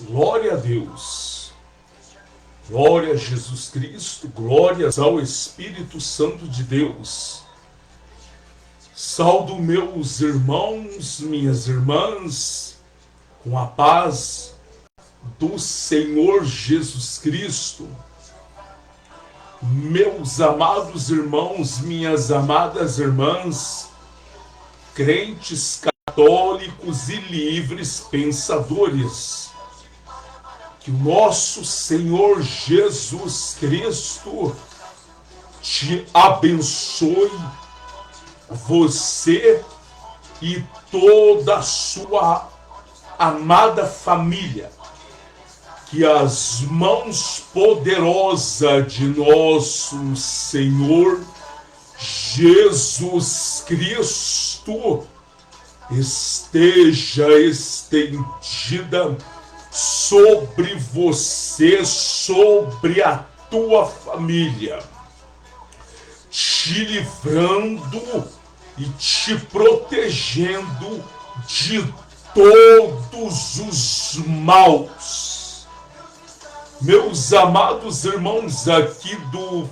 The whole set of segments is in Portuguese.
Glória a Deus, glória a Jesus Cristo, glórias ao Espírito Santo de Deus. Saúdo meus irmãos, minhas irmãs, com a paz do Senhor Jesus Cristo. Meus amados irmãos, minhas amadas irmãs, crentes católicos e livres pensadores, que o nosso Senhor Jesus Cristo te abençoe, você e toda a sua amada família. Que as mãos poderosas de nosso Senhor Jesus Cristo esteja estendida sobre você, sobre a tua família, te livrando e te protegendo de todos os maus. Meus amados irmãos aqui do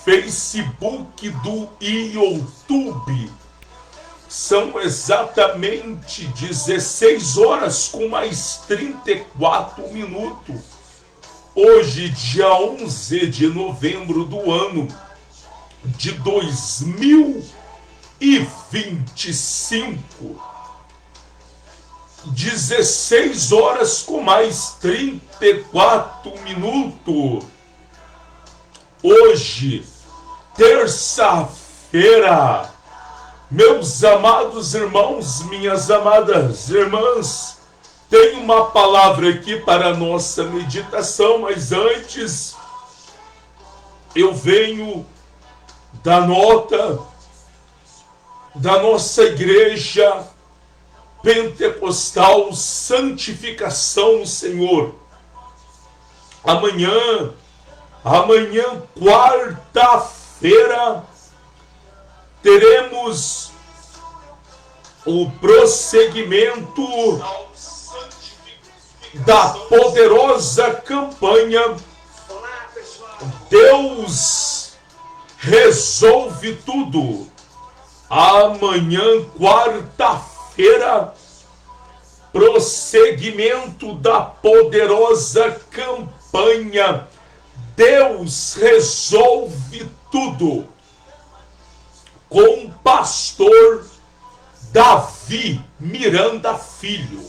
Facebook, do YouTube, são exatamente 16 horas com mais 34 minutos. Hoje, dia 11 de novembro do ano de 2025. 16 horas com mais 34 minutos. Hoje, terça-feira. Meus amados irmãos, minhas amadas irmãs, tem uma palavra aqui para a nossa meditação, mas antes eu venho da nota da nossa igreja pentecostal Santificação no Senhor. Amanhã, quarta-feira, teremos o prosseguimento da poderosa campanha Deus Resolve Tudo. Amanhã, quarta-feira, prosseguimento da poderosa campanha Deus Resolve Tudo, com o pastor Davi Miranda Filho,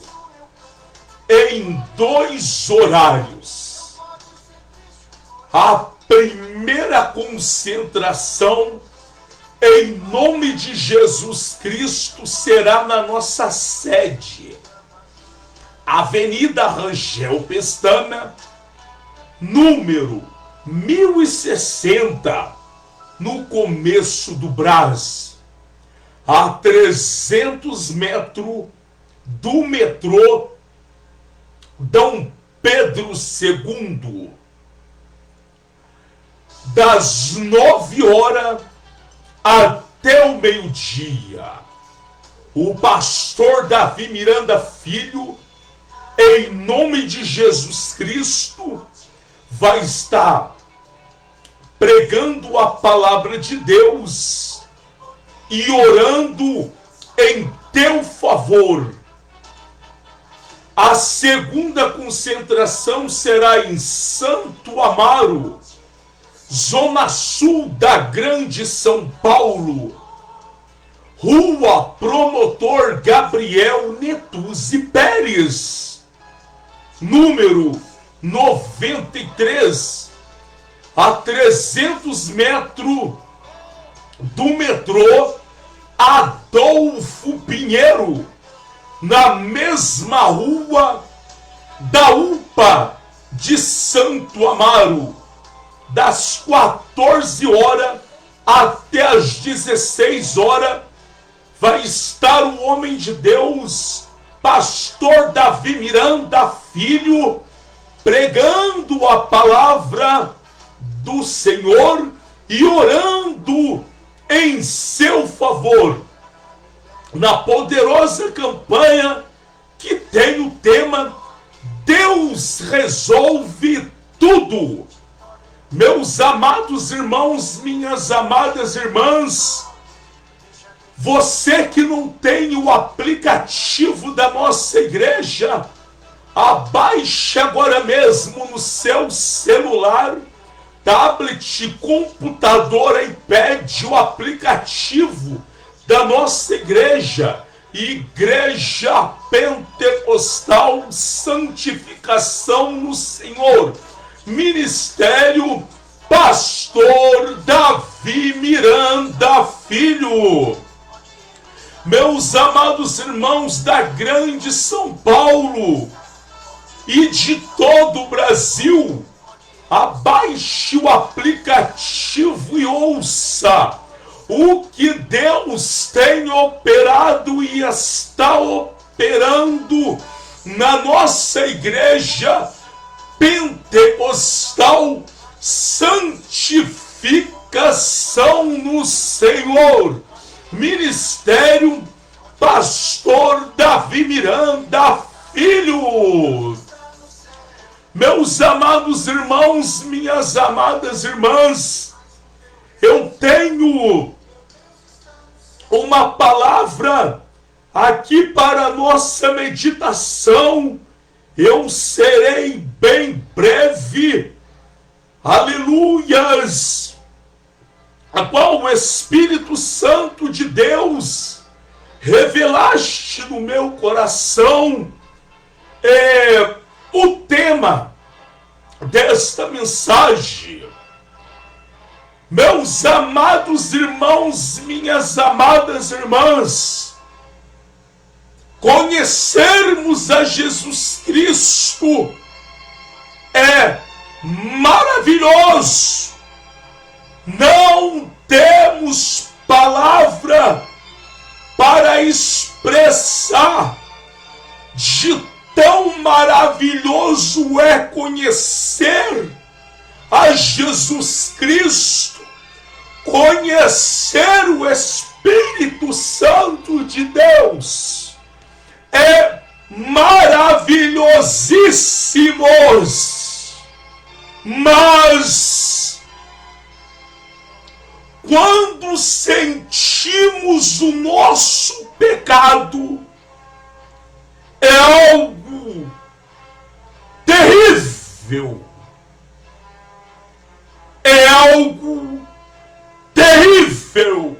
em 2 horários. A primeira concentração, em nome de Jesus Cristo, será na nossa sede, Avenida Rangel Pestana, número 1060, no começo do Brás, a 300 metros do metrô Dom Pedro II, das 9 horas até o meio-dia. O pastor Davi Miranda Filho, em nome de Jesus Cristo, vai estar pregando a palavra de Deus e orando em teu favor. A segunda concentração será em Santo Amaro, zona sul da Grande São Paulo, Rua Promotor Gabriel Netuzzi Pérez, número 93, a 300 metros do metrô Adolfo Pinheiro, na mesma rua da UPA de Santo Amaro, das 14 horas até as 16 horas, vai estar o homem de Deus, pastor Davi Miranda Filho, pregando a palavra do Senhor e orando em seu favor, na poderosa campanha que tem o tema Deus Deus resolve tudo. Meus amados irmãos, minhas amadas irmãs, você que não tem o aplicativo da nossa igreja, abaixe agora mesmo no seu celular, tablet, computador, iPad, o aplicativo da nossa igreja, Igreja Pentecostal Santificação no Senhor, Ministério Pastor Davi Miranda Filho. Meus amados irmãos da grande São Paulo e de todo o Brasil, abaixe o aplicativo e ouça o que Deus tem operado e está operando na nossa igreja pentecostal Santificação no Senhor, Ministério Pastor Davi Miranda Filho. Meus amados irmãos, minhas amadas irmãs, eu tenho uma palavra aqui para a nossa meditação. Eu serei bem breve, aleluias, a qual o Espírito Santo de Deus revelaste no meu coração. O tema desta mensagem, meus amados irmãos, minhas amadas irmãs, conhecermos a Jesus Cristo é maravilhoso. Não temos palavra para expressar de tão maravilhoso é conhecer a Jesus Cristo, conhecer o Espírito Santo de Deus. É maravilhosíssimos, mas quando sentimos o nosso pecado, é algo terrível. É algo terrível.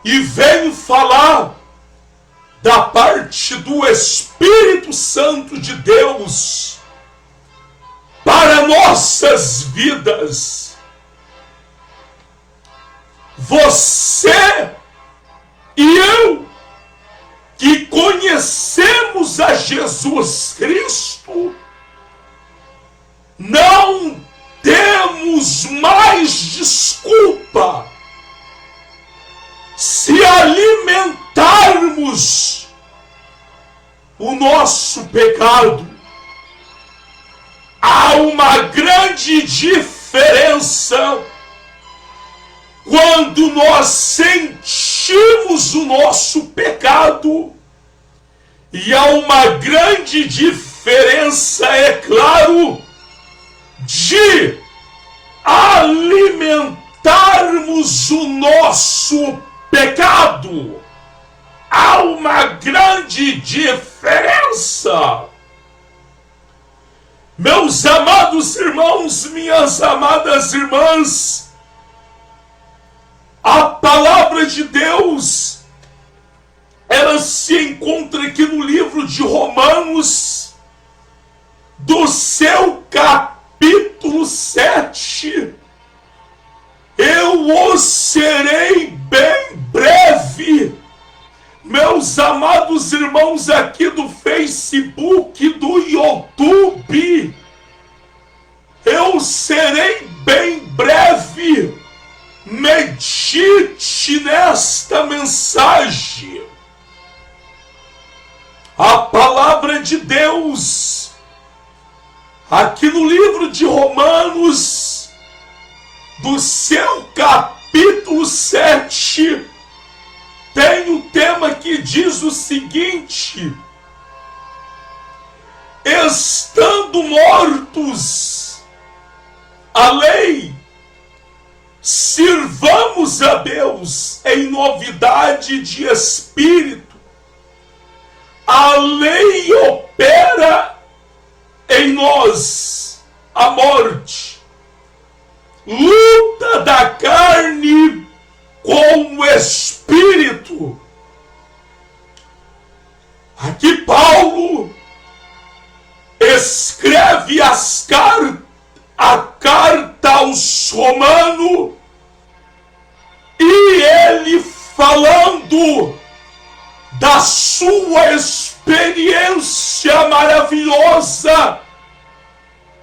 E venho falar da parte do Espírito Santo de Deus para nossas vidas. Você e eu, que conhecemos a Jesus Cristo, não temos mais desculpa se alimentarmos o nosso pecado. Há uma grande diferença quando nós sentimos o nosso pecado, e há uma grande diferença, é claro, de alimentarmos o nosso pecado. Há uma grande diferença. Meus amados irmãos, minhas amadas irmãs, a palavra de Deus, ela se encontra aqui no livro de Romanos, do seu capítulo 7. Eu os serei bem breve. Meus amados irmãos aqui do Facebook, do YouTube, eu serei bem breve. Medite nesta mensagem. A palavra de Deus, aqui no livro de Romanos, do seu capítulo 7, tem um tema que diz o seguinte: estando mortos à lei, sirvamos a Deus em novidade de espírito. A lei opera em nós a morte, luta da carne com o espírito. Aqui Paulo escreve a carta aos Romanos, e ele falando da sua experiência maravilhosa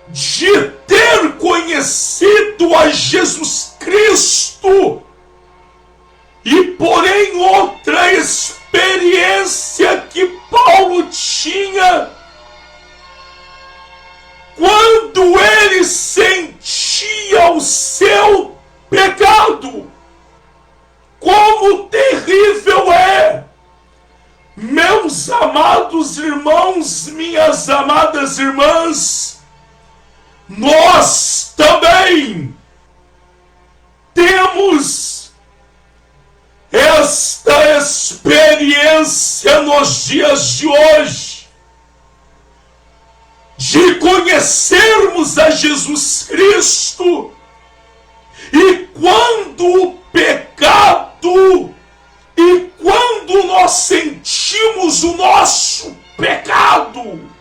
de ter conhecido a Jesus Cristo, e porém outra experiência que Paulo tinha quando ele sentia o seu pecado. Como terrível é, meus amados irmãos, minhas amadas irmãs, nós também temos esta experiência nos dias de hoje, de conhecermos a Jesus Cristo, e quando o pecado, e quando nós sentimos o nosso pecado,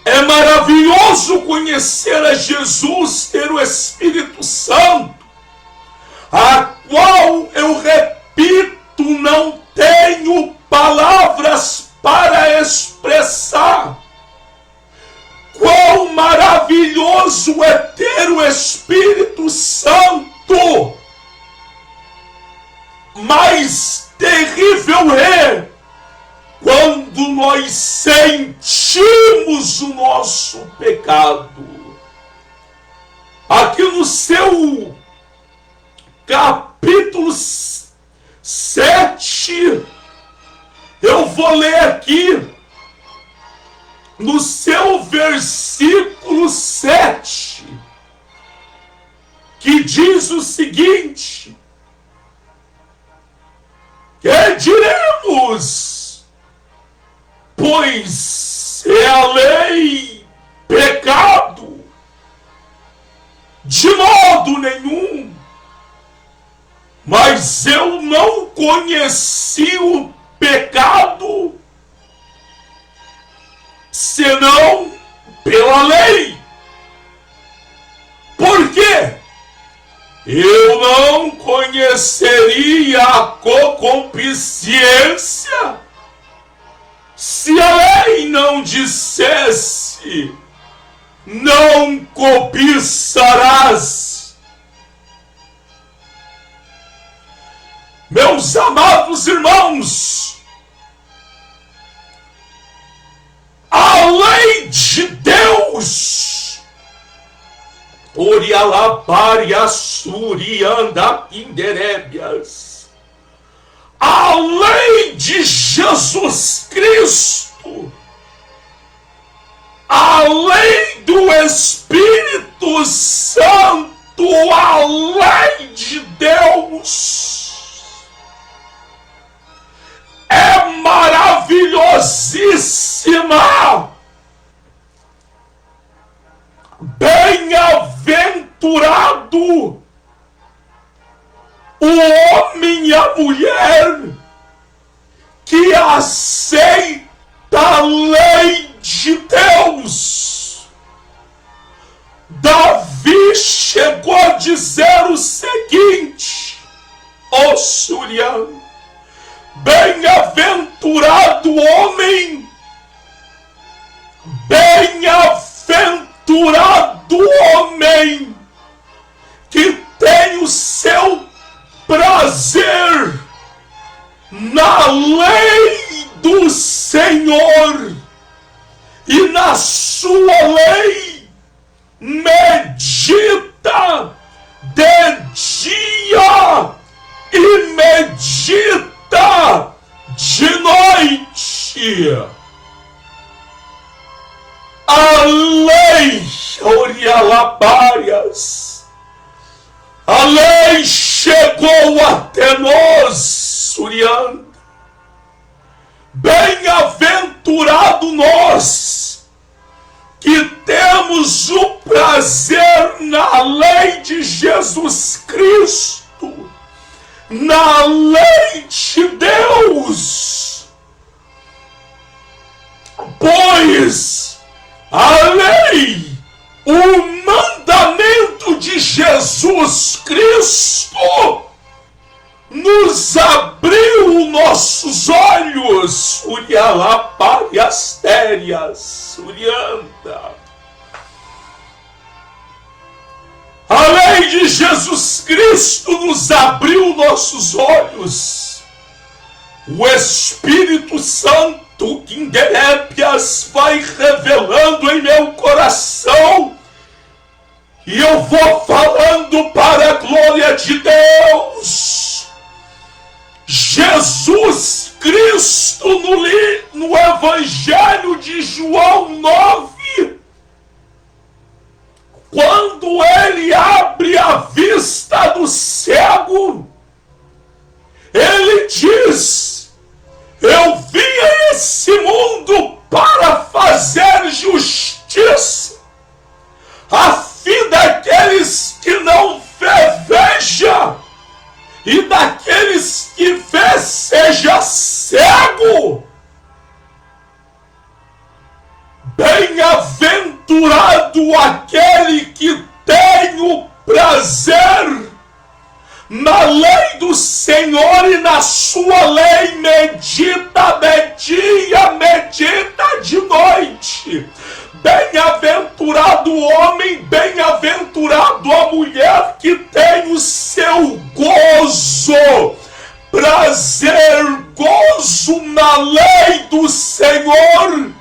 é maravilhoso conhecer a Jesus, ter o Espírito Santo, a qual, eu repito, não tenho palavras para expressar. Quão maravilhoso é ter o Espírito Santo, mas terrível é quando nós sentimos o nosso pecado. Aqui no seu capítulo 7, eu vou ler aqui no seu versículo 7, que diz o seguinte: que diremos? Pois é a lei pecado? De modo nenhum. Mas eu não conheci o pecado senão pela lei. Por quê? Eu não conheceria a concupiscência se a lei não dissesse: não cobiçarás. Meus amados irmãos, a lei de Deus, a lei de Jesus Cristo, a lei do Espírito Santo, a lei de Deus, é maravilhosíssima. Bem-aventurado o homem e a mulher que aceita a lei de Deus. Davi chegou a dizer o seguinte: ó Suriano, bem-aventurado o homem, bem-aventurado o homem que tem o seu prazer na lei do Senhor, e na sua lei medita de dia e medita de noite. a lei, Orialabárias, a lei chegou até nós, Surianda. Bem-aventurado nós que temos o prazer na lei de Jesus Cristo, na lei de Deus, pois a lei, o mandamento de Jesus Cristo, nos abriu nossos olhos, Urialapariastérias, Urianda. A lei de Jesus Cristo nos abriu nossos olhos. O Espírito Santo, Quinderépias, vai revelando em meu coração, e eu vou falando para a glória de Deus. Jesus Cristo no Evangelho de João 9, quando ele abre a vista do cego, ele diz: eu vim a esse mundo para fazer justiça, a fim daqueles que não veja, e daqueles que vê seja cego. Bem-aventurado aquele que tem o prazer na lei do Senhor, e na sua lei medita de dia, medita de noite. Bem-aventurado o homem, bem-aventurado a mulher que tem o seu gozo, prazer, gozo na lei do Senhor,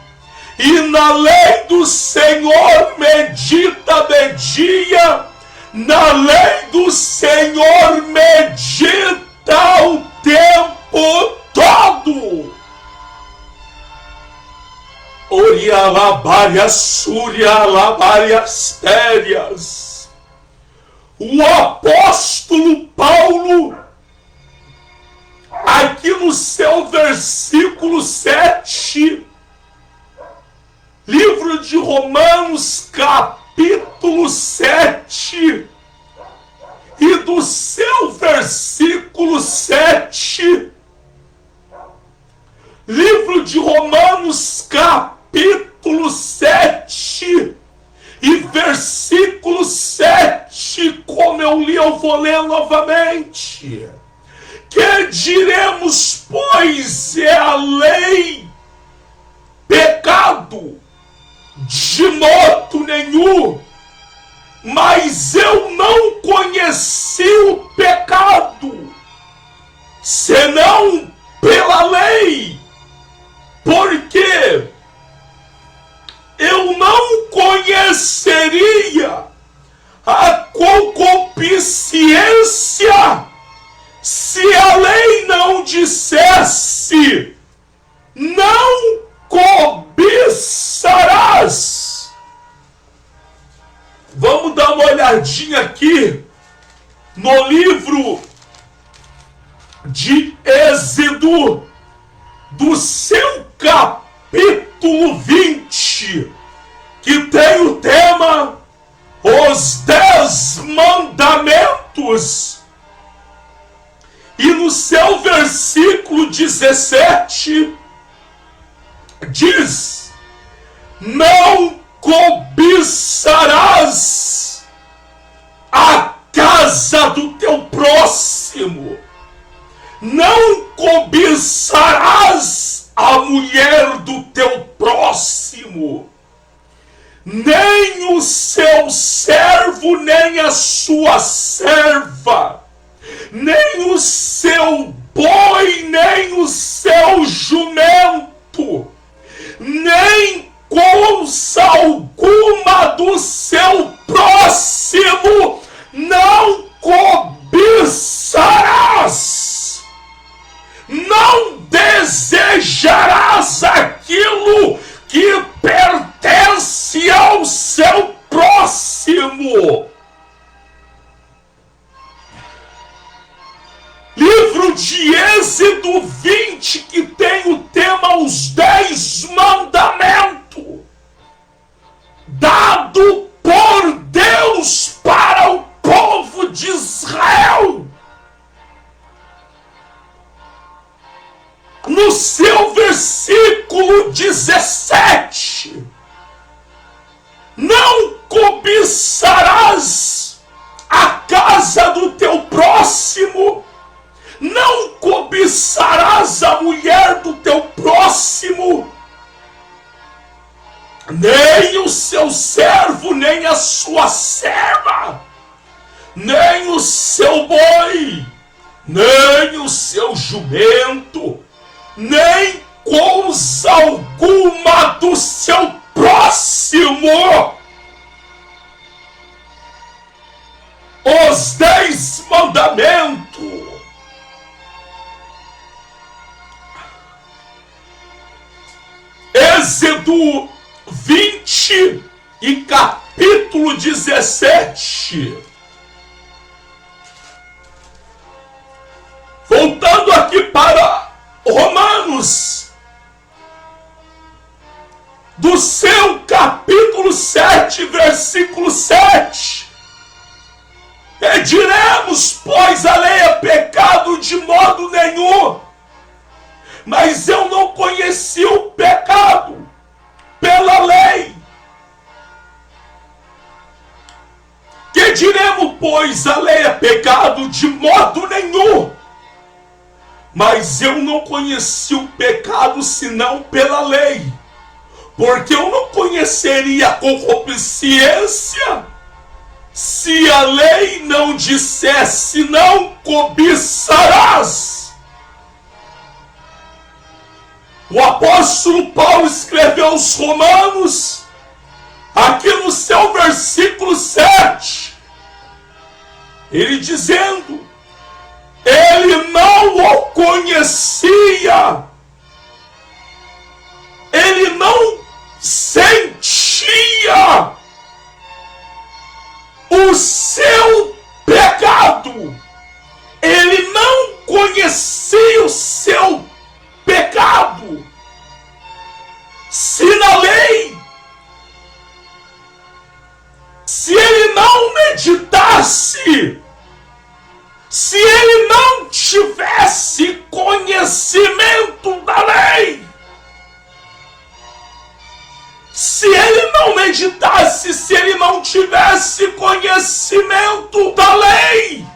e na lei do Senhor medita de dia, na lei do Senhor medita o tempo todo. Orialabárias, Surialabárias, Térias. O apóstolo Paulo, aqui no seu versículo 7, livro de Romanos, capítulo 7, e do seu versículo 7, livro de Romanos, capítulo 7, e versículo 7, como eu li, eu vou ler novamente. Que diremos, pois, é a lei pecado? De modo nenhum, mas eu não conheci o pecado, senão pela lei, porque eu não conheceria a concupiscência se a lei não dissesse: não cobiçarás. Vamos dar uma olhadinha aqui no livro de Êxodo, do seu capítulo 20, que tem o tema Os 10 Mandamentos, e no seu versículo 17 diz: não cobiçarás a casa do teu próximo, não cobiçarás a mulher do teu próximo, nem o seu servo, nem a sua serva, nem o seu boi, nem o seu jumento, nem coisa alguma do seu próximo não cobiçarás. Não desejarás aquilo que pertence 10 mandamentos dado por Deus para o povo de Israel. No seu versículo 17, não cobiçarás a casa do teu próximo, não cobiçarás a mulher do teu próximo, nem o seu servo, nem a sua serva, nem o seu boi, nem o seu jumento, nem coisa alguma do seu próximo. Os 10 mandamentos. Êxodo 20 e capítulo 17. Voltando aqui para Romanos, do seu capítulo 7, versículo 7. Diremos, pois a lei é pecado de modo nenhum, mas eu não conheci o pecado pela lei. Que diremos, pois a lei é pecado de modo nenhum, mas eu não conheci o pecado senão pela lei, porque eu não conheceria a concupiscência se a lei não dissesse não cobiçarás. O apóstolo Paulo escreveu aos Romanos, aqui no seu versículo 7, ele dizendo, ele não o conhecia, ele não sentia o seu pecado, ele não conhecia o seu pecado. Se na lei, se ele não meditasse, se ele não tivesse conhecimento da lei, se ele não meditasse, se ele não tivesse conhecimento da lei,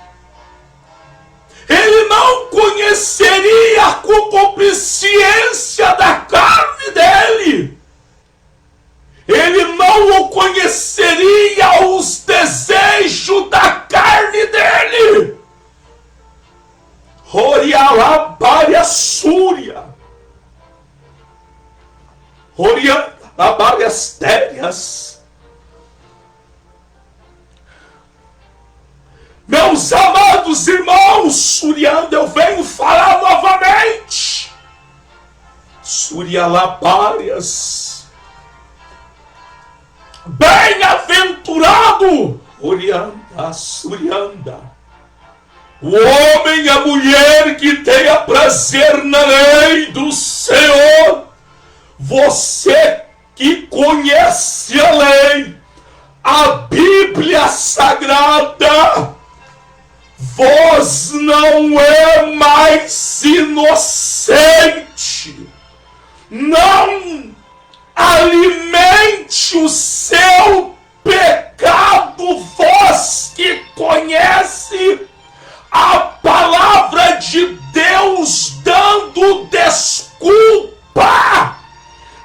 ele não conheceria a concupiscência da carne dele, ele não o conheceria os desejos da carne dele. Orialabária Súria, Orialabárias Térias. Meus amados irmãos, Surianda, eu venho falar novamente. Surialabárias. Bem-aventurado, Orianda, Surianda, o homem e a mulher que tenha prazer na lei do Senhor. Você que conhece a lei, a Bíblia Sagrada, vós não é mais inocente. Não alimente o seu pecado, vós que conhece a palavra de Deus dando desculpa.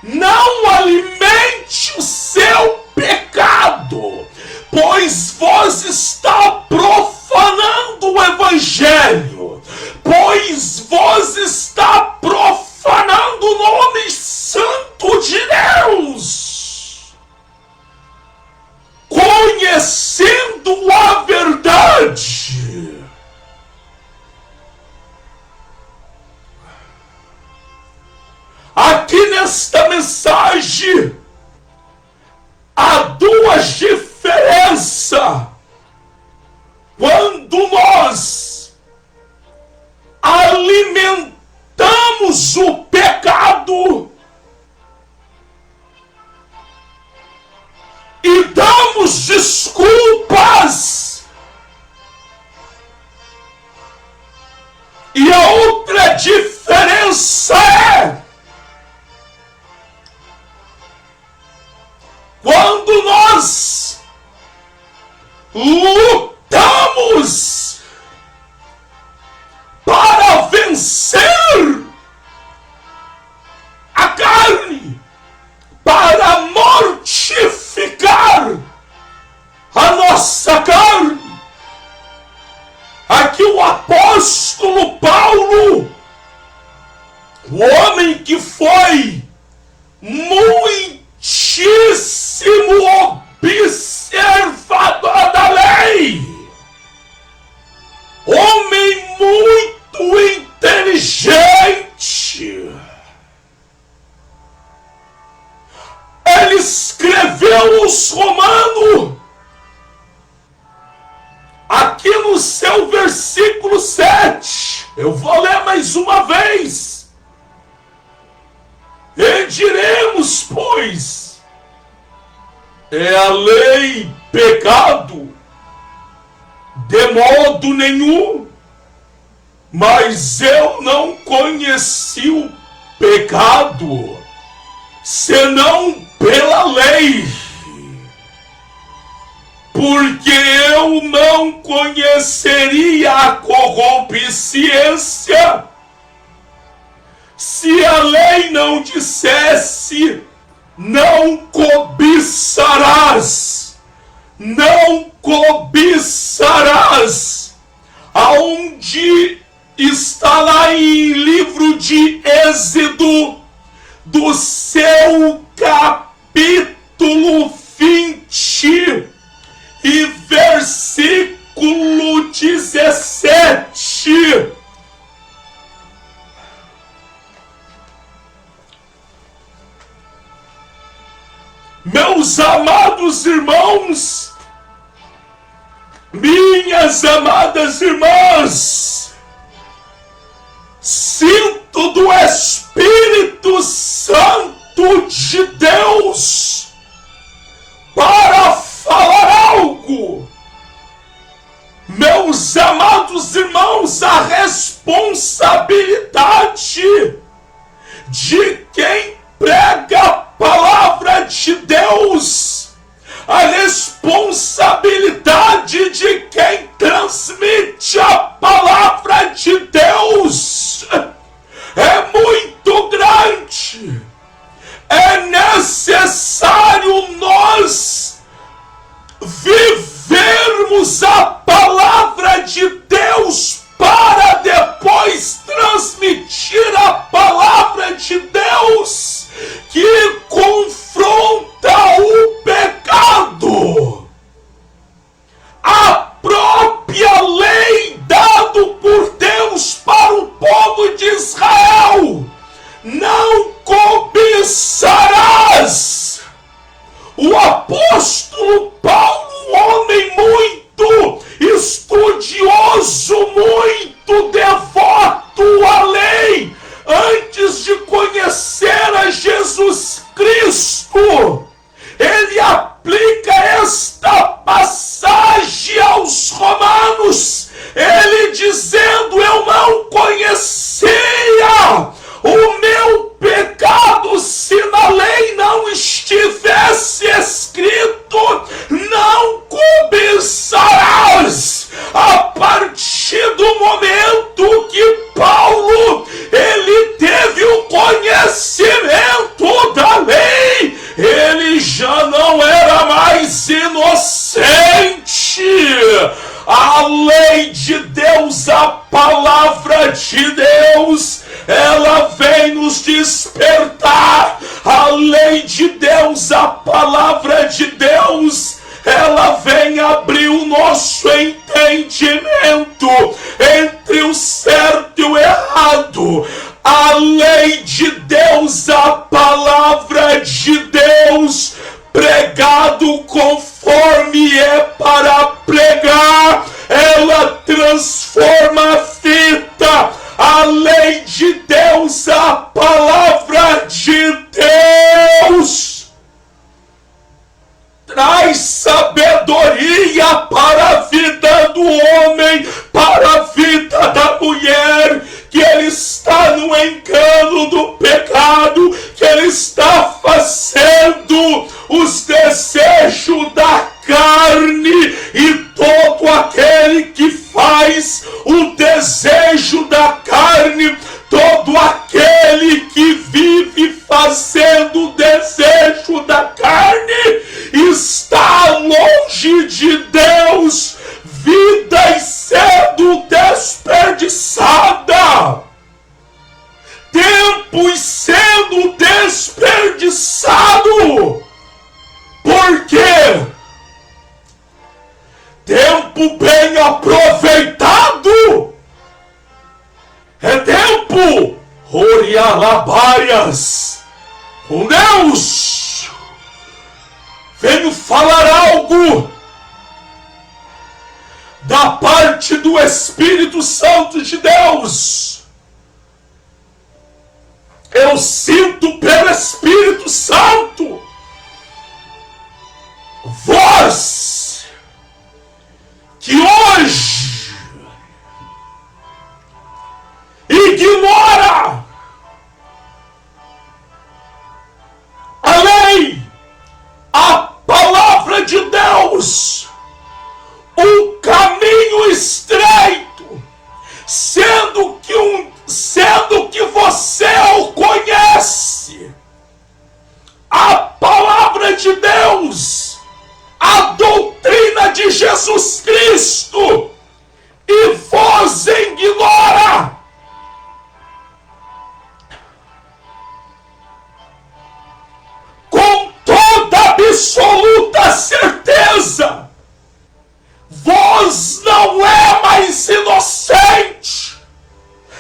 Não alimente o seu pecado, pois vós está profanando o Evangelho, pois vós está profanando o nome santo de Deus, conhecendo a verdade. Aqui nesta mensagem há duas diferenças. Quando nós alimentamos o pecado justiça é quando nós lutamos para vencer a carne, para mortificar a nossa carne. Aqui o apóstolo Paulo, o homem que foi muitíssimo observador da lei, homem muito inteligente, ele escreveu aos Romanos, aqui no seu versículo 7, eu vou ler mais uma vez. E diremos, pois, é a lei pecado? De modo nenhum, mas eu não conheci o pecado, senão pela lei. Porque eu não conheceria a corrupciência se a lei não dissesse: não cobiçarás, não cobiçarás. Aonde está lá em livro de Êxodo, do seu capítulo 20 e versículo 17. Meus amados irmãos, minhas amadas irmãs, sinto do Espírito Santo de Deus para falar algo. Meus amados irmãos, a responsabilidade de quem prega a palavra de Deus, a responsabilidade de quem transmite a palavra de Deus é muito grande. É necessário nós vivermos a palavra de Deus para depois transmitir a palavra de Deus que confronta o pecado. A própria lei dada por Deus para o povo de Israel: não cobiçarás. O apóstolo Paulo, um homem muito estudioso, muito devoto à lei, antes de conhecer a Jesus Cristo, ele aplica esta passagem aos Romanos, ele dizendo: eu não conhecia o meu pecado se na lei não estivesse escrito: não cobiçarás. A partir do momento que Paulo ele teve o conhecimento da lei, ele já não era mais inocente. A lei de Deus, a palavra de Deus, ela vem nos despertar. A lei de Deus, a palavra de Deus, ela vem abrir o nosso entendimento entre o certo e o errado. A lei de Deus, a palavra de Deus, pregado conforme é para pregar, ela transforma a vida. A lei de Deus, a palavra de Deus, traz sabedoria para a vida do homem, para a vida da mulher, que ele está no engano, do pecado, que ele está fazendo os desejos da carne, e todo aquele que faz o desejo da carne, todo aquele que vive fazendo o desejo da carne, está longe de Deus, vida sendo desperdiçada, tempo sendo desperdiçado. Por quê? Tempo bem aproveitado é tempo orialabaias com Deus. Venho falar algo da parte do Espírito Santo de Deus. Eu sinto pelo Espírito Santo, vós que hoje ignora a lei, a palavra de Deus, um caminho estreito, sendo que você o conhece, a palavra de Deus, a doutrina de Jesus Cristo, e vós ignora. Com toda absoluta certeza, vós não é mais inocente.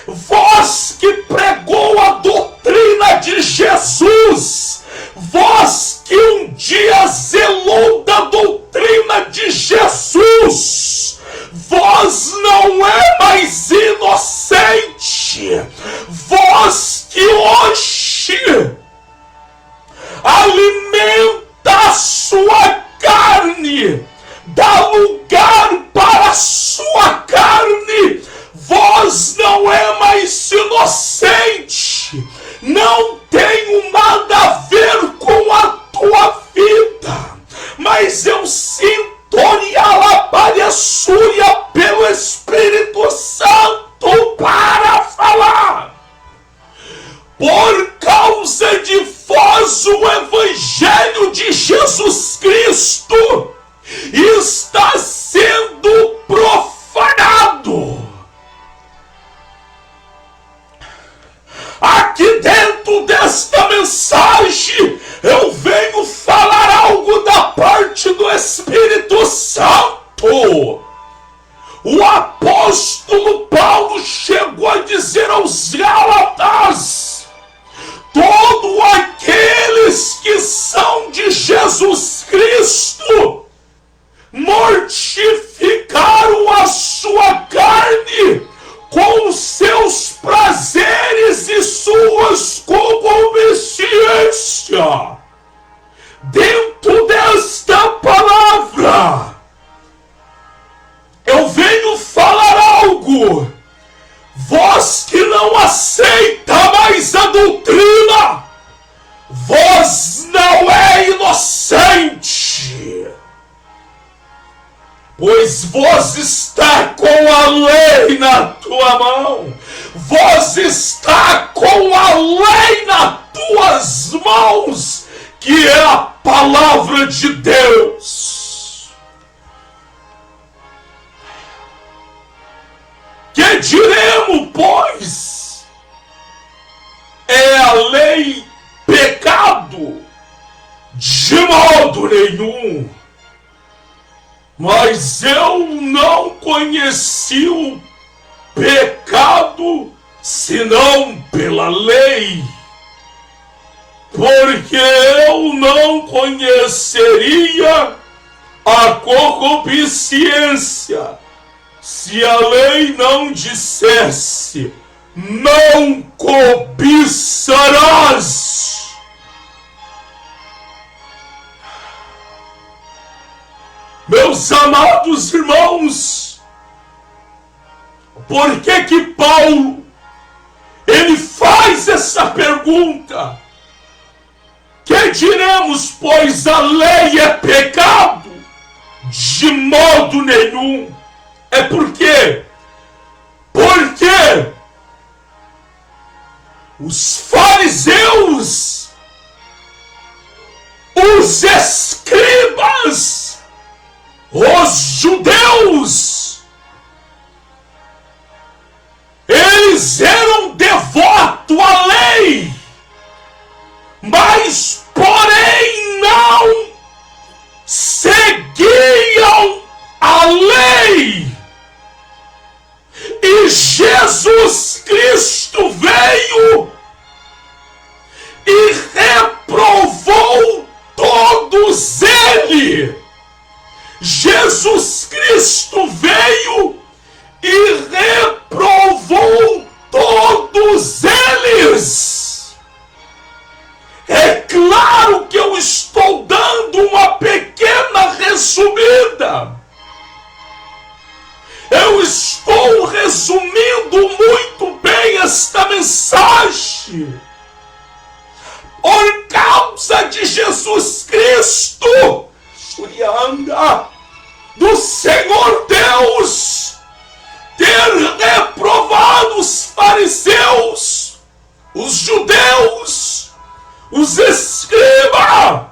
Vós que pregou a doutrina de Jesus, vós que um dia zelou da doutrina de Jesus, vós não é mais inocente. Vós que hoje alimenta a sua carne, dá lugar para a sua carne, vós não é mais inocente, não tenho nada a ver com a tua vida, mas eu sinto Súria pelo Espírito Santo para falar. Por causa de vós, o Evangelho de Jesus Cristo está sendo profanado. Aqui dentro desta mensagem, eu venho falar algo da parte do Espírito Santo. O apóstolo Paulo chegou a dizer aos Gálatas: todos aqueles que são de Jesus Cristo mortificaram a sua carne com seus prazeres e suas concupiscências. Dentro desta palavra, eu venho falar algo. Vós que não aceita mais a doutrina, vós não é inocente, pois vós está com a lei na tua mão, vós está com a lei nas tuas mãos, que é a palavra de Deus. Que diremos, pois? É a lei pecado? De modo nenhum. Mas eu não conheci o pecado senão pela lei, porque eu não conheceria a concupiscência se a lei não dissesse: não cobiçarás. Meus amados irmãos, por que Paulo ele faz essa pergunta: que diremos, pois a lei é pecado? De modo nenhum. É por quê? Porque os fariseus, os escribas, os judeus, eles eram devotos à lei, mas porém não seguiam a lei. E Jesus Cristo veio e reprovou todos eles. Jesus Cristo veio e reprovou todos eles. É claro que eu estou dando uma pequena resumida. Eu estou resumindo muito bem esta mensagem. Por causa de Jesus Cristo, do Senhor Deus, ter reprovado os fariseus, os judeus, os escribas,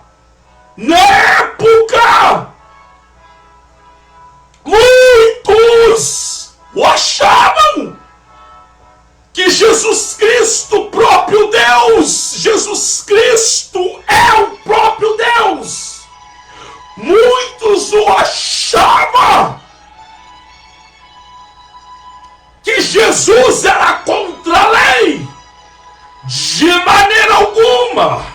na época, muitos o achavam que Jesus Cristo, o próprio Deus, Jesus Cristo é o próprio Deus. Muitos o achavam que Jesus era contra a lei. De maneira alguma.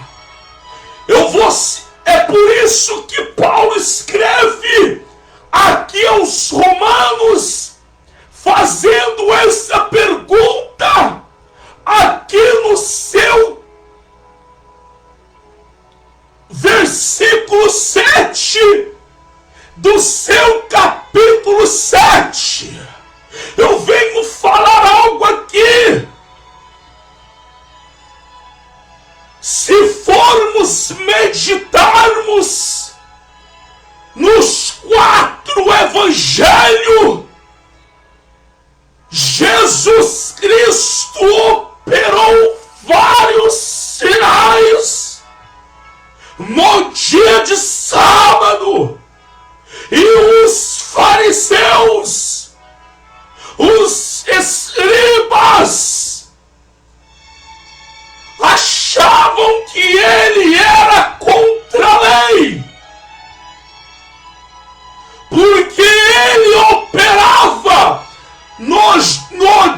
É por isso que Paulo escreve aqui aos Romanos, fazendo essa pergunta aqui no seu versículo 7 do seu capítulo 7. Eu venho falar algo aqui. Se formos meditarmos nos 4 evangelhos, Jesus Cristo operou vários sinais no dia de sábado, e os fariseus, os escribas, achavam que ele era contra a lei, porque ele operava no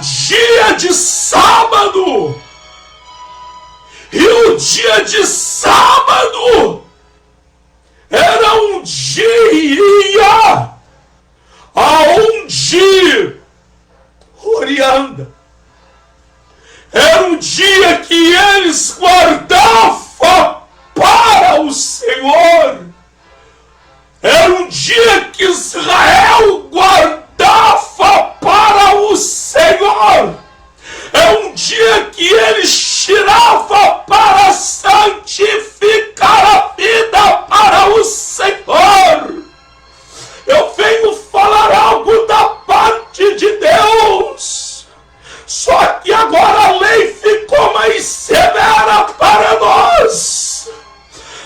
dia de sábado, e o dia de sábado era um dia aonde era um dia que eles guardavam para o Senhor. Era um dia que Israel guardava para o Senhor. É um dia que eles tiravam para santificar a vida para o Senhor. Eu venho falar algo da parte de Deus. Só que agora a lei ficou mais severa para nós.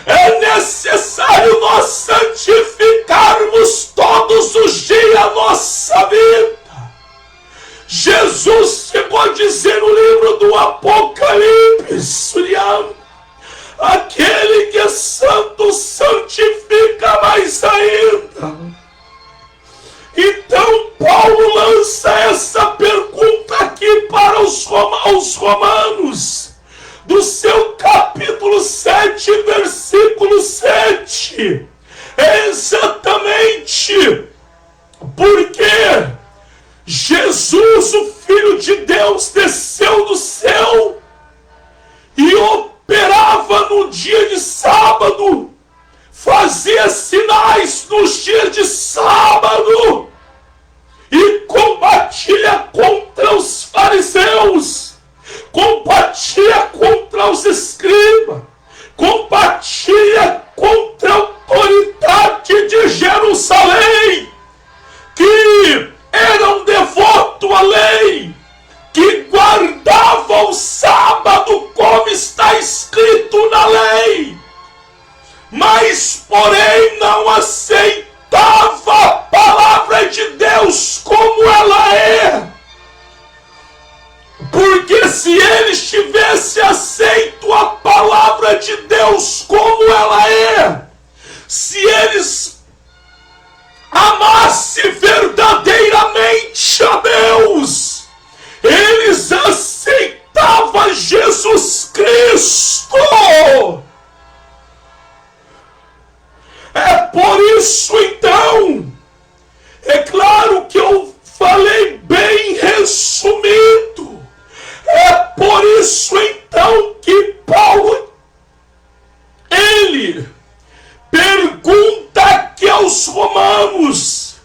É necessário nós santificarmos todos os dias a nossa vida. Jesus chegou a dizer no livro do Apocalipse: aquele que é santo santifica mais ainda. Então Paulo lança essa pergunta aqui para os romanos, do seu capítulo 7, versículo 7. É exatamente porque Jesus, o Filho de Deus, desceu do céu e operava no dia de sábado, fazia sinais nos dias de sábado e combatia contra os fariseus, combatia contra a autoridade de Jerusalém, que eram devotos à lei, que guardavam o sábado como está escrito na lei, mas porém não aceitava a palavra de Deus como ela é. Porque se eles tivessem aceito a palavra de Deus como ela é, se eles amassem verdadeiramente a Deus, eles aceitavam Jesus Cristo. É por isso então, é claro que eu falei bem resumido, é por isso então que Paulo, ele pergunta aqui aos Romanos,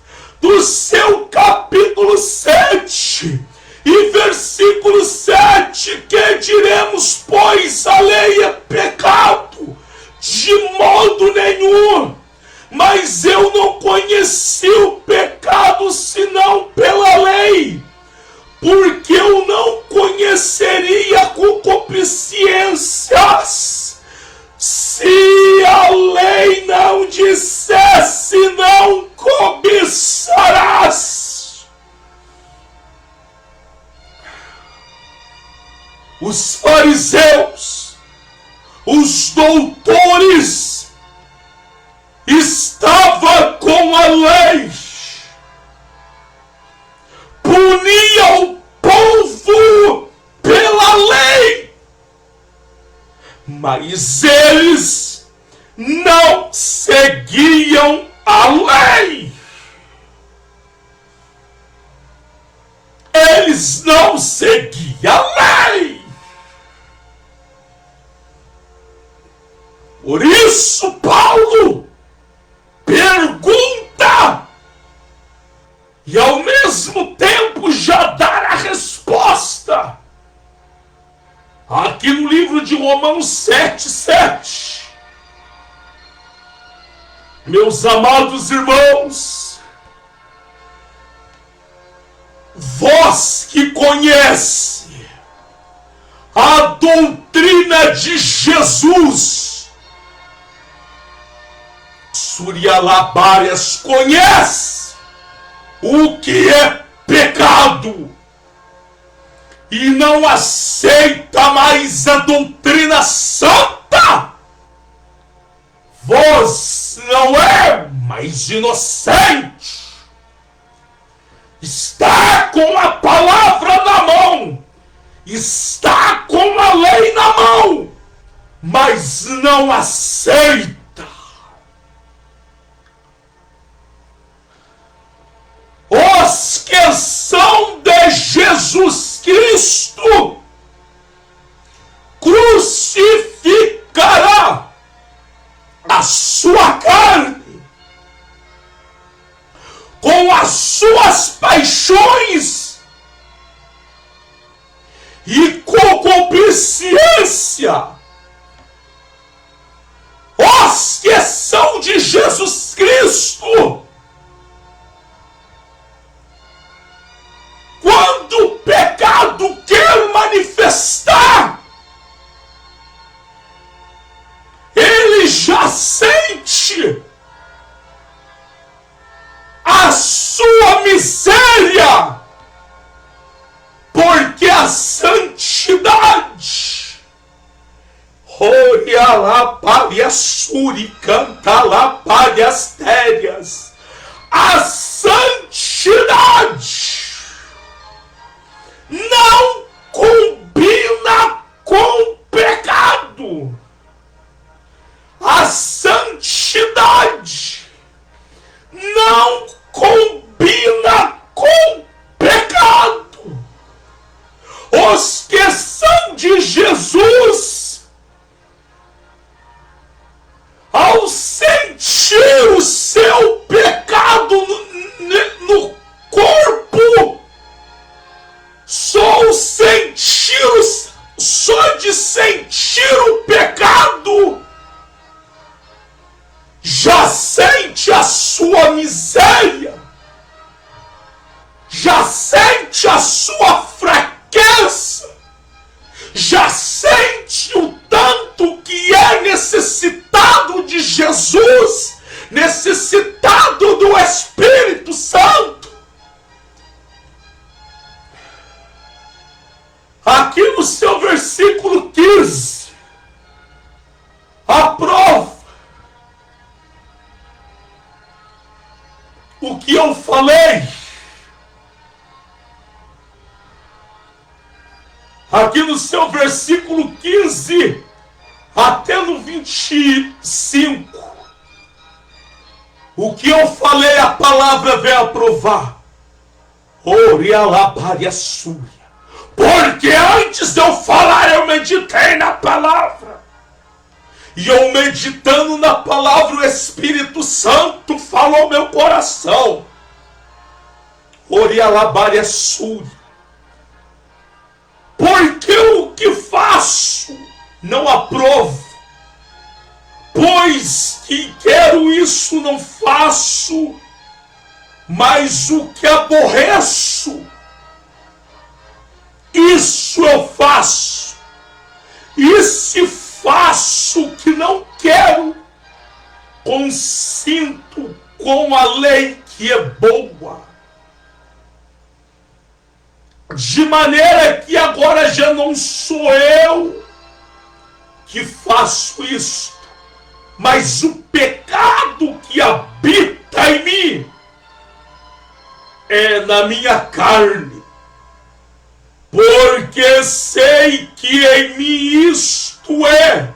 do seu capítulo 7 e versículo 7, que diremos, pois a lei é pecado? De modo nenhum, mas eu não conheci o pecado senão pela lei, porque eu não conheceria concupiscências se a lei não dissesse não cobiçarás. Os fariseus, os doutores, estavam com a lei, punia o povo pela lei, mas eles não seguiam a lei. Eles não seguiam a lei. Por isso, Paulo pergunta e ao mesmo tempo já dar a resposta. Aqui no livro de Romanos 7:7. Meus amados irmãos, vós que conhece a doutrina de Jesus, Surialabárias, conhece o que é pecado e não aceita mais a doutrina santa, vós não é mais inocente, está com a palavra na mão, está com a lei na mão, mas não aceita. Os que são de Jesus Cristo crucificará a sua carne com as suas paixões e concupiscência. Os que são de Jesus Cristo, quando o pecado quer manifestar, ele já sente a sua miséria, porque a santidade, olha lá para suri, canta lá para as térias, a santidade não combina com pecado. A santidade não combina com pecado. Os que são de Jesus, ao sentir o seu pecado no corpo, só de sentir o pecado, o que eu falei. Aqui no seu versículo 15 até no 25, o que eu falei, a palavra vem aprovar. Porque antes de eu falar, eu meditei na palavra. E eu meditando na palavra, o Espírito Santo falou ao meu coração. Porque o que faço não aprovo, pois que quero isso não faço, mas o que aborreço, isso eu faço. E se faço o que não quero, consinto com a lei que é boa. De maneira que agora já não sou eu que faço isto, mas o pecado que habita em mim é na minha carne. Porque sei que em mim isto é,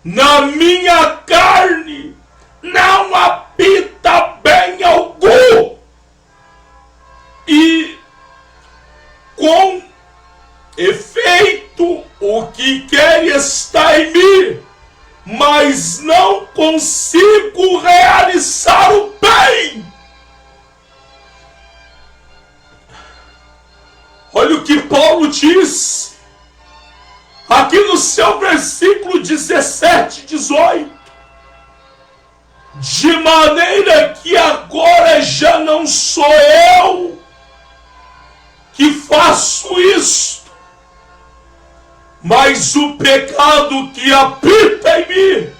na minha carne não habita bem algum. E com efeito, o que quer está em mim, mas não consigo realizar o bem. Olha o que Paulo diz aqui no seu versículo 17, 18. De maneira que agora já não sou eu que faço isto, mas o pecado que habita em mim.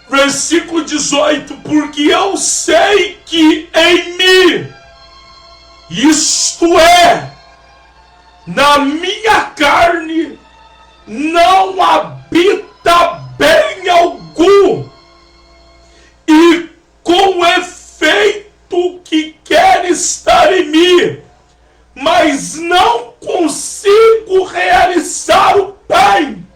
Versículo 18, porque eu sei que em mim, isto é, na minha carne, não habita bem algum, e com efeito que quer estar em mim, mas não consigo realizar o bem.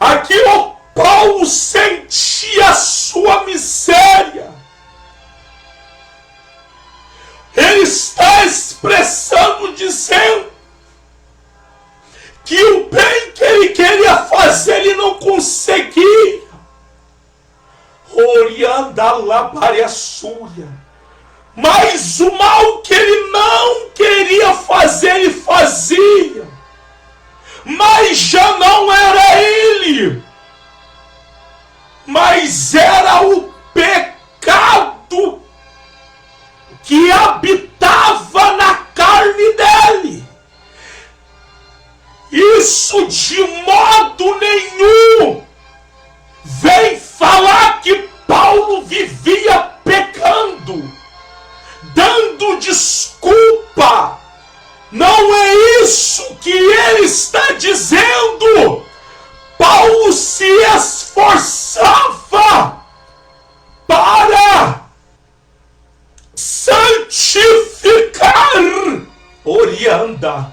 Aqui o Paulo sentia a sua miséria. Ele está expressando, dizendo que o bem que ele queria fazer, ele não conseguia. Mas o mal que ele não queria fazer, ele fazia. Mas já não era ele, mas era o pecado que habitava na carne dele. Isso de modo nenhum vem falar que Paulo vivia pecando, dando desculpa. Não é isso que ele está dizendo. Paulo se esforçava para santificar. Orianda.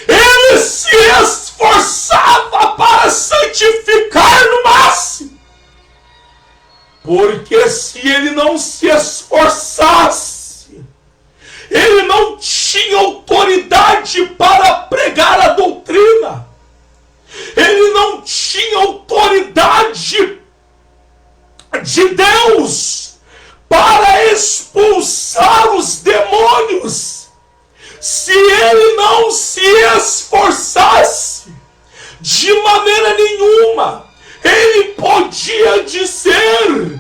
Ele se esforçava para santificar no máximo. Porque se ele não se esforçasse, ele não tinha autoridade para pregar a doutrina. Ele não tinha autoridade de Deus para expulsar os demônios. Se ele não se esforçasse de maneira nenhuma, ele podia dizer: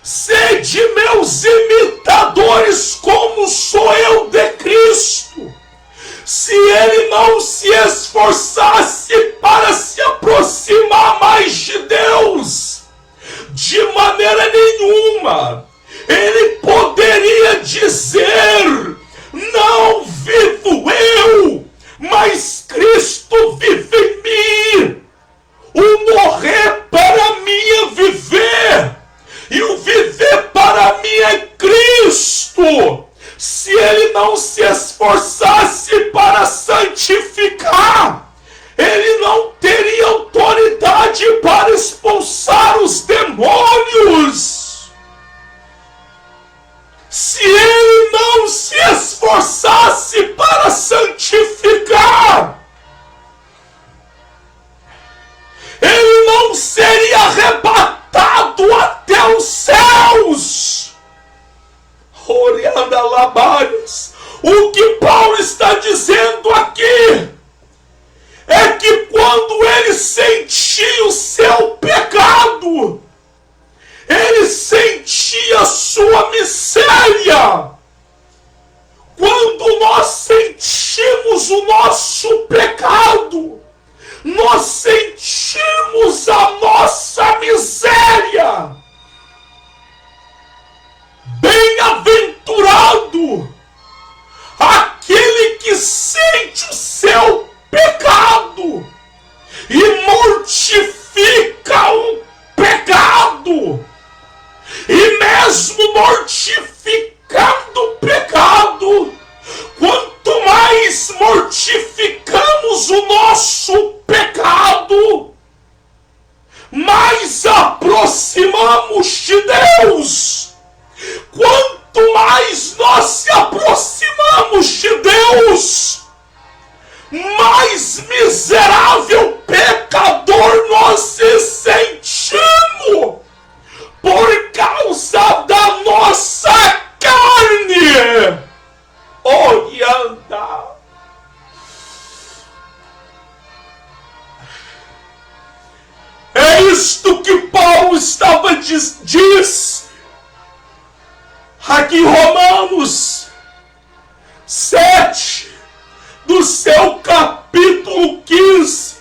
sede meus imitadores, como sou eu de Cristo. Se ele não se esforçasse para se aproximar mais de Deus, de maneira nenhuma, ele poderia dizer: não vivo eu, mas Cristo vive em mim. mais mortificamos o nosso pecado, mais aproximamos de Deus. Quanto mais nós se aproximamos de Deus, mais miserável pecador nós se sentimos por causa da nossa carne. Orianda. É isto que Paulo estava diz aqui em Romanos 7, do seu capítulo 15.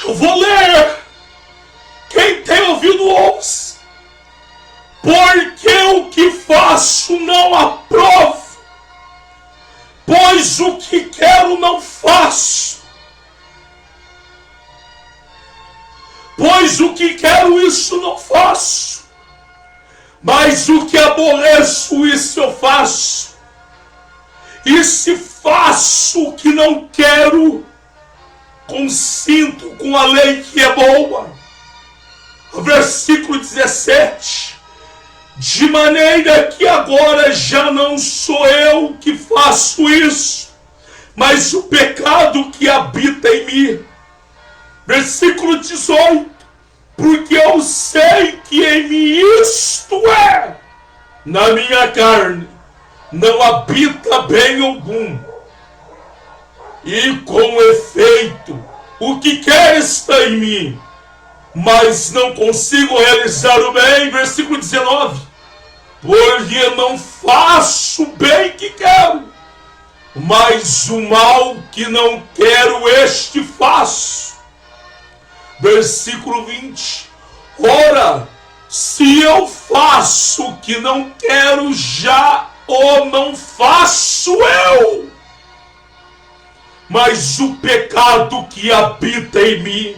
Eu vou ler. Quem tem ouvido, ouça. Porque o que faço não aprovo, pois o que quero não faço. Pois o que quero, isso não faço. Mas o que aborreço, isso eu faço. E se faço o que não quero, consinto com a lei que é boa. O versículo 17. De maneira que agora já não sou eu que faço isso, mas o pecado que habita em mim. Versículo 18. Porque eu sei que em mim, isto é, na minha carne, não habita bem algum. E com efeito, o que quer está em mim, mas não consigo realizar o bem. Versículo 19. Porque não faço o bem que quero, mas o mal que não quero, este faço. Versículo 20. Ora, se eu faço o que não quero, já o não faço eu. Mas o pecado que habita em mim.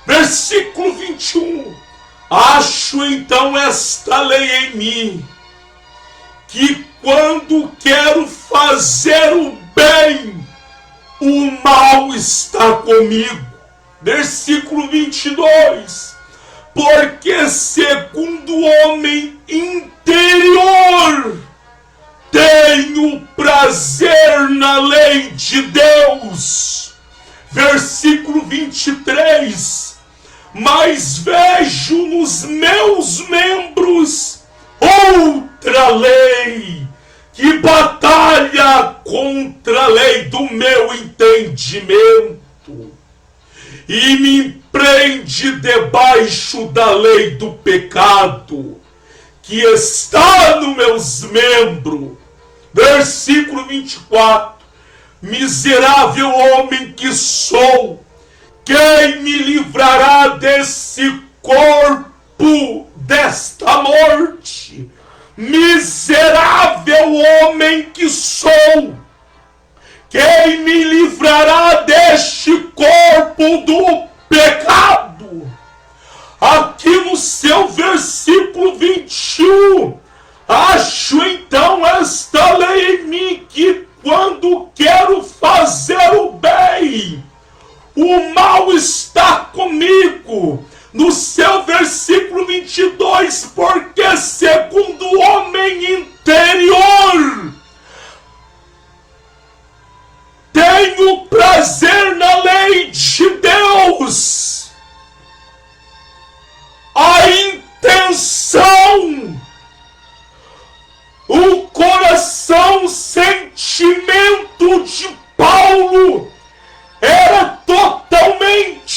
Versículo 21. Acho então esta lei em mim, que quando quero fazer o bem, o mal está comigo. Versículo 22. Porque segundo o homem interior, tenho prazer na lei de Deus. Versículo 23. Mas vejo nos meus membros outra lei, que batalha contra a lei do meu entendimento, e me prende debaixo da lei do pecado, que está nos meus membros. Versículo 24. Miserável homem que sou, quem me livrará desse corpo, desta morte? Miserável homem que sou, quem me livrará deste corpo do pecado? Aqui no seu versículo 21, acho então esta lei em mim, que quando quero fazer o bem, o mal está comigo. No seu versículo 22, porque segundo o homem interior, tenho prazer na lei de Deus. A intenção, o coração, o sentimento de Paulo era totalmente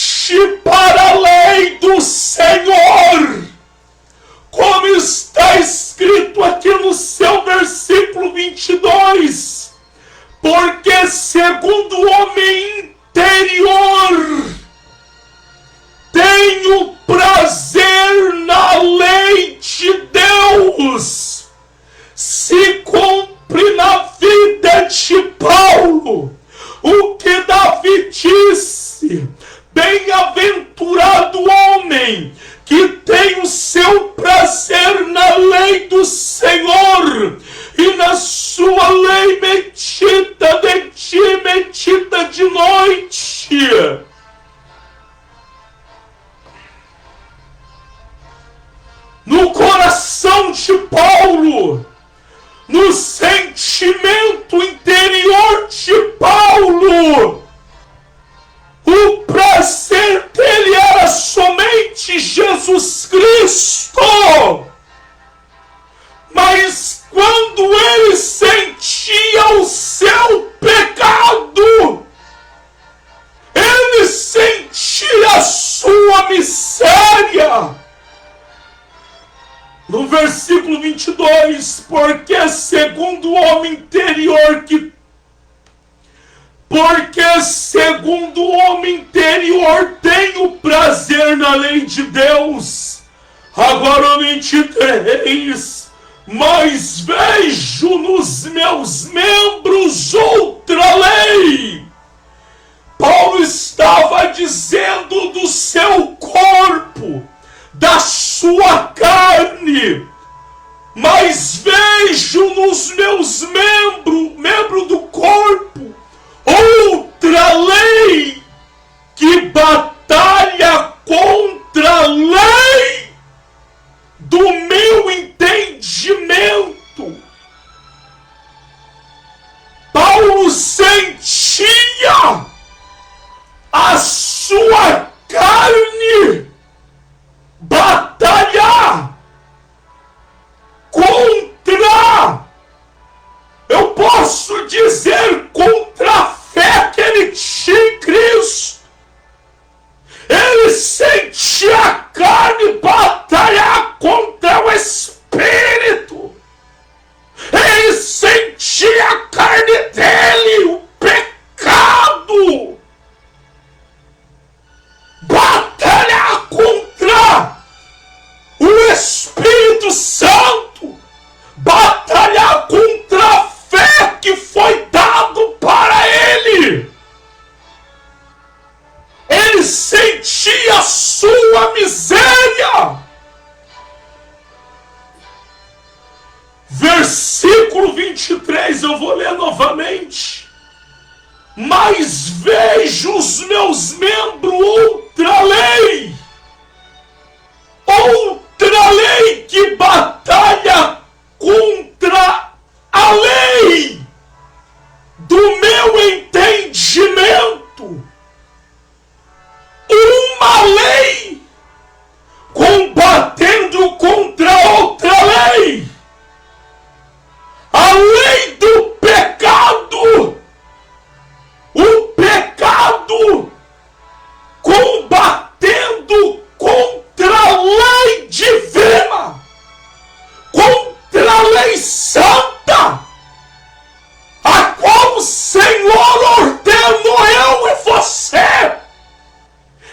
para a lei do Senhor, como está escrito aqui no seu versículo 22, porque segundo o homem interior, tenho prazer na lei de Deus. Se cumpre na vida de Paulo o que Davi disse: bem-aventurado homem que tem o seu prazer na lei do Senhor, 22, porque segundo o homem interior tenho prazer na lei de Deus. Agora o 23, mas vejo nos meus membros outra lei. Paulo estava dizendo do seu corpo, da sua carne, mas vejo nos meus membros do corpo, outra lei que batalha contra a lei do meu entendimento. Paulo sentia a sua carne batalhar contra, eu posso dizer, contra a fé que ele tinha em Cristo. Ele sentia a carne batalhar contra o Espírito. Ele sentia a carne dele, o pecado, batalhar contra o Espírito Santo, batalhar contra a fé que foi dado para ele. Ele sentia a sua miséria. Versículo 23, eu vou ler novamente. Mas vejo os meus membros outra lei que batalha contra a lei do meu entendimento. Uma lei combatendo contra outra lei. A lei do pecado. O pecado combatendo contra a lei divina, contra a lei santa, a qual o Senhor ordenou eu e você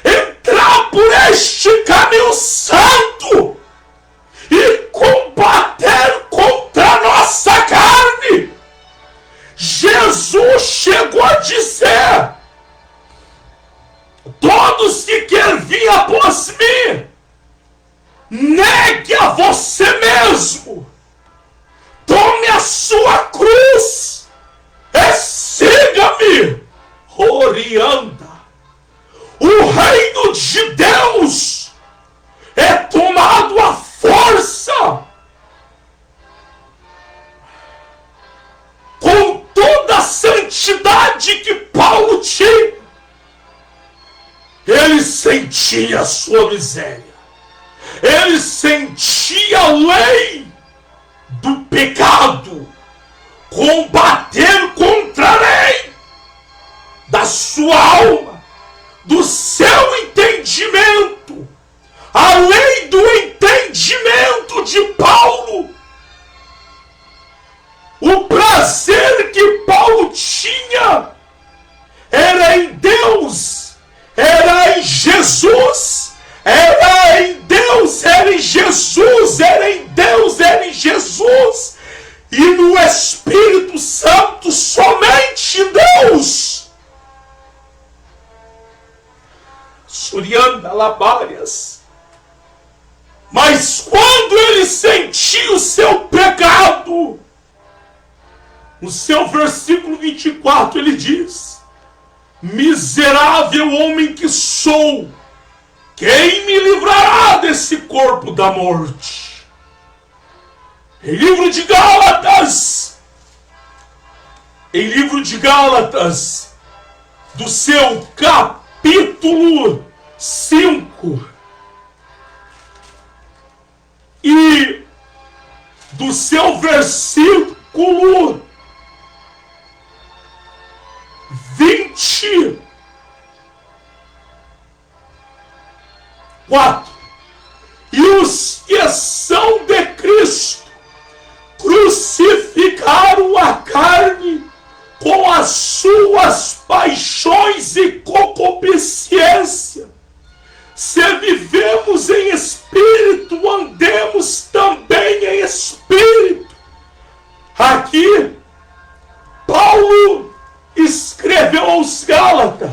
entrar por este caminho santo e combater contra a nossa carne. Jesus chegou a dizer: todos que querem vir após mim, negue a você mesmo, tome a sua cruz e siga-me. Orianda. O reino de Deus é tomado à força, com toda a santidade que Paulo tinha. Ele sentia a sua miséria. Ele sentia a lei do pecado, combater contra a lei da sua alma, do seu entendimento, a lei do entendimento de Paulo. O prazer que Paulo tinha era em Deus, era em Jesus, era em Deus, era em Jesus, era em Deus, era em Jesus, e no Espírito Santo, somente Deus. Surianda Labárias. Mas quando ele sentia o seu pecado, no seu versículo 24 ele diz: miserável homem que sou, quem me livrará desse corpo da morte? Em livro de Gálatas, do seu capítulo 5 e do seu versículo 24. E os que são de Cristo crucificaram a carne com as suas paixões e concupiscência. Se vivemos em espírito, andemos também em espírito. Aqui, Paulo escreveu aos Gálatas.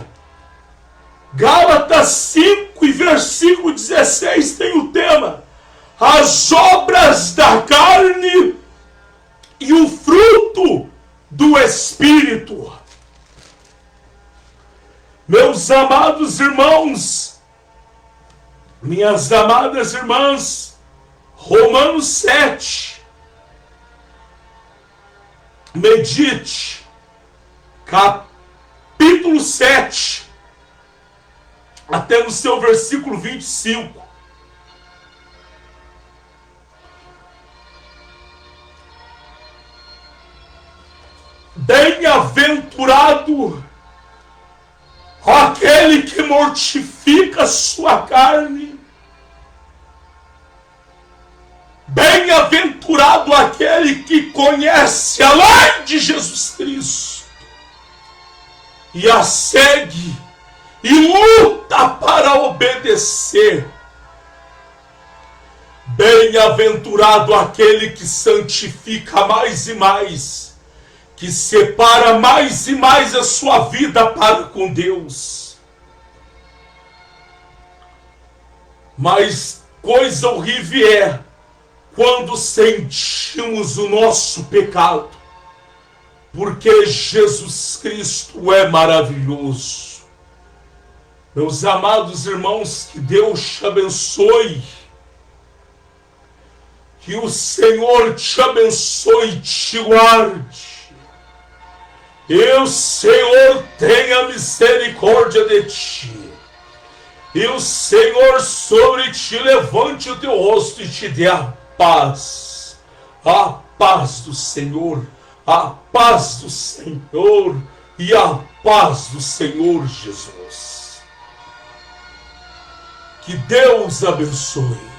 Gálatas 5 e versículo 16 tem o tema: as obras da carne e o fruto do Espírito. Meus amados irmãos, minhas amadas irmãs, Romanos 7, medite, capítulo 7, até no seu versículo 25. Bem-aventurado aquele que mortifica a sua carne. Bem-aventurado aquele que conhece a lei de Jesus Cristo e a segue e luta para obedecer. Bem-aventurado aquele que santifica mais e mais, que separa mais e mais a sua vida para com Deus. Mas coisa horrível é quando sentimos o nosso pecado, porque Jesus Cristo é maravilhoso. Meus amados irmãos, que Deus te abençoe, que o Senhor te abençoe e te guarde. E o Senhor tenha misericórdia de ti. E o Senhor sobre ti levante o teu rosto e te dê a paz. A paz do Senhor. A paz do Senhor. E a paz do Senhor Jesus. Que Deus abençoe.